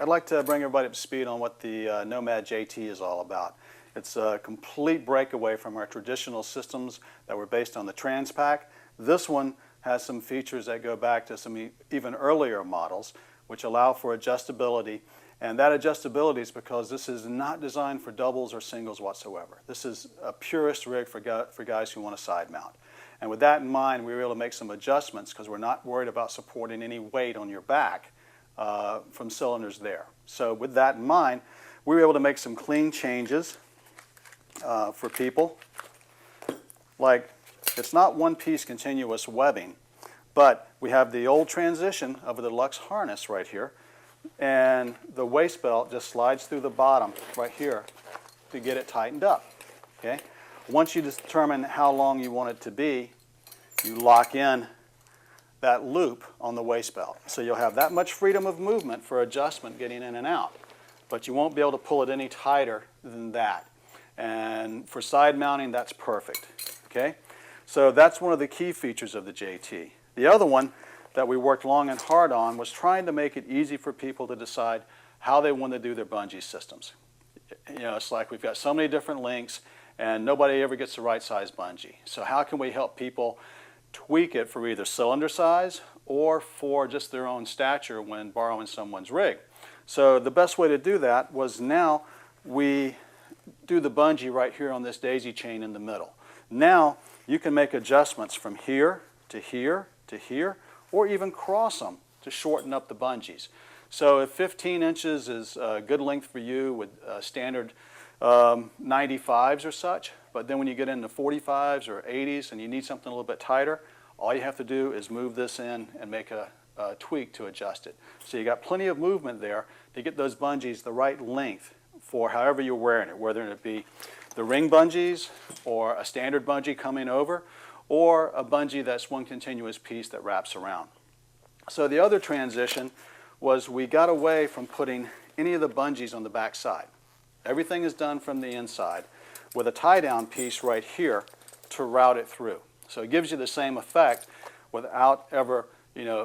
I'd like to bring everybody up to speed on what the Nomad JT is all about. It's a complete breakaway from our traditional systems that were based on the Transpac. This one has some features that go back to some even earlier models, which allow for adjustability. And that adjustability is because this is not designed for doubles or singles whatsoever. This is a purist rig for guys who want to side mount. And with that in mind, we were able to make some adjustments because we're not worried about supporting any weight on your back from cylinders there. So with that in mind, we were able to make some clean changes for people. Like, it's not one-piece continuous webbing, but we have the old transition of the deluxe harness right here, and the waist belt just slides through the bottom right here to get it tightened up. Okay? Once you determine how long you want it to be, you lock in that loop on the waist belt. So you'll have that much freedom of movement for adjustment getting in and out, but you won't be able to pull it any tighter than that. And for side mounting, that's perfect. Okay? So that's one of the key features of the JT. The other one that we worked long and hard on was trying to make it easy for people to decide how they want to do their bungee systems. You know, it's like we've got so many different links and nobody ever gets the right size bungee. So how can we help people tweak it for either cylinder size or for just their own stature when borrowing someone's rig? So the best way to do that was now we do the bungee right here on this daisy chain in the middle. Now you can make adjustments from here to here to here, or even cross them to shorten up the bungees. So if 15 inches is a good length for you with standard 95s or such, but then when you get into 45s or 80s and you need something a little bit tighter, all you have to do is move this in and make a tweak to adjust it. So you got plenty of movement there to get those bungees the right length for however you're wearing it, whether it be the ring bungees or a standard bungee coming over, or a bungee that's one continuous piece that wraps around. So the other transition was we got away from putting any of the bungees on the back side. Everything is done from the inside with a tie-down piece right here to route it through. So it gives you the same effect without ever,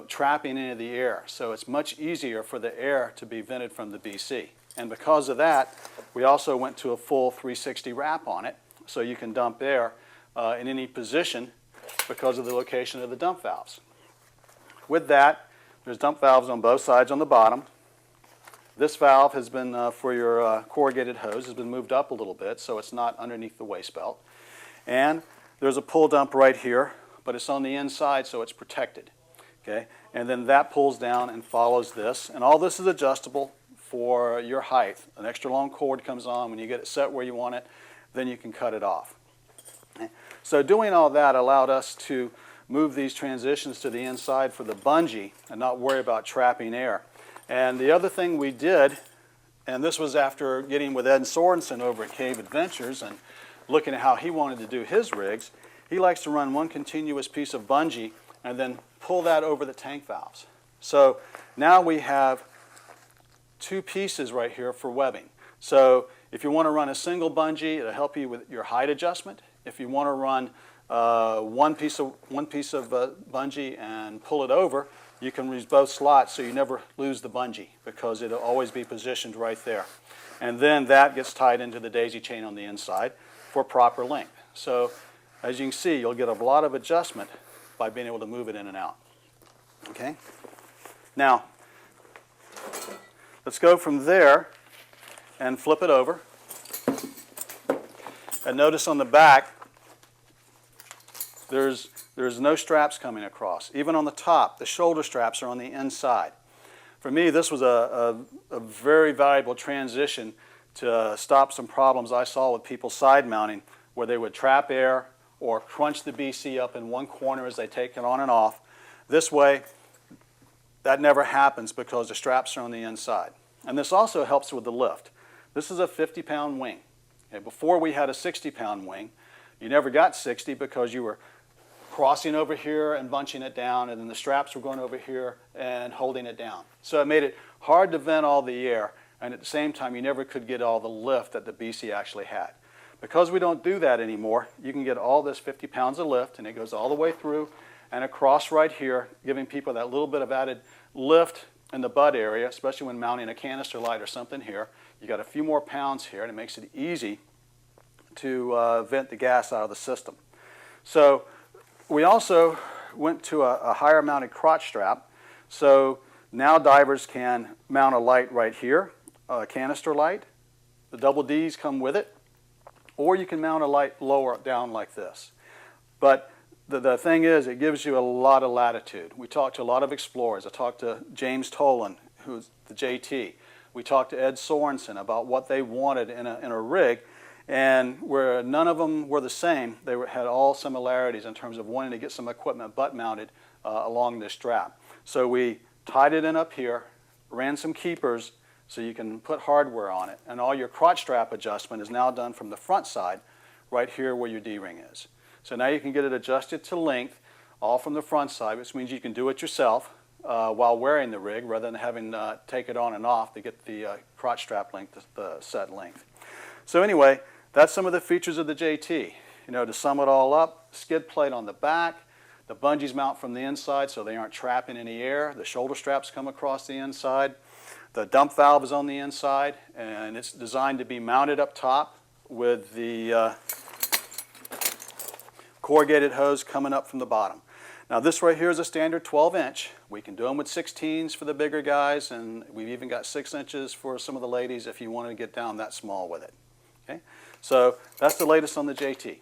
trapping any of the air. So it's much easier for the air to be vented from the BC. And because of that, we also went to a full 360 wrap on it, so you can dump air in any position because of the location of the dump valves. With that, there's dump valves on both sides on the bottom. This valve has been, for your corrugated hose, has been moved up a little bit so it's not underneath the waist belt. And there's a pull dump right here, but it's on the inside so it's protected. Okay? And then that pulls down and follows this. And all this is adjustable for your height. An extra long cord comes on. When you get it set where you want it, then you can cut it off. So doing all that allowed us to move these transitions to the inside for the bungee and not worry about trapping air. And the other thing we did, and this was after getting with Ed Sorensen over at Cave Adventures and looking at how he wanted to do his rigs, he likes to run one continuous piece of bungee and then pull that over the tank valves. So now we have two pieces right here for webbing. So if you want to run a single bungee, it'll help you with your height adjustment. If you want to run one piece of bungee and pull it over, you can use both slots so you never lose the bungee because it'll always be positioned right there. And then that gets tied into the daisy chain on the inside for proper length. So as you can see, you'll get a lot of adjustment by being able to move it in and out. Okay? Now, let's go from there and flip it over. And notice on the back, there's no straps coming across. Even on the top, the shoulder straps are on the inside. For me, this was a very valuable transition to stop some problems I saw with people side mounting where they would trap air or crunch the BC up in one corner as they take it on and off. This way, that never happens because the straps are on the inside. And this also helps with the lift. This is a 50-pound wing. Okay, before we had a 60-pound wing. You never got 60 because you were crossing over here and bunching it down, and then the straps were going over here and holding it down. So it made it hard to vent all the air, and at the same time you never could get all the lift that the BC actually had. Because we don't do that anymore, you can get all this 50 pounds of lift, and it goes all the way through and across right here, giving people that little bit of added lift in the butt area, especially when mounting a canister light or something here. You got a few more pounds here, and it makes it easy to vent the gas out of the system. So we also went to a higher mounted crotch strap. So now divers can mount a light right here, a canister light. The double Ds come with it. Or you can mount a light lower down like this. But the thing is, it gives you a lot of latitude. We talked to a lot of explorers. I talked to James Tolan, who's the JT. We talked to Ed Sorensen about what they wanted in a rig, and where none of them were the same, they had all similarities in terms of wanting to get some equipment butt mounted along this strap. So we tied it in up here, ran some keepers so you can put hardware on it, and all your crotch strap adjustment is now done from the front side, right here where your D-ring is. So now you can get it adjusted to length, all from the front side, which means you can do it yourself while wearing the rig rather than having to take it on and off to get the crotch strap length, the set length. So anyway, that's some of the features of the JT. You know, to sum it all up, skid plate on the back, the bungees mount from the inside so they aren't trapping any air, the shoulder straps come across the inside, the dump valve is on the inside, and it's designed to be mounted up top with the corrugated hose coming up from the bottom. Now this right here is a standard 12-inch. We can do them with 16s for the bigger guys, and we've even got 6 inches for some of the ladies if you want to get down that small with it. Okay? So that's the latest on the JT.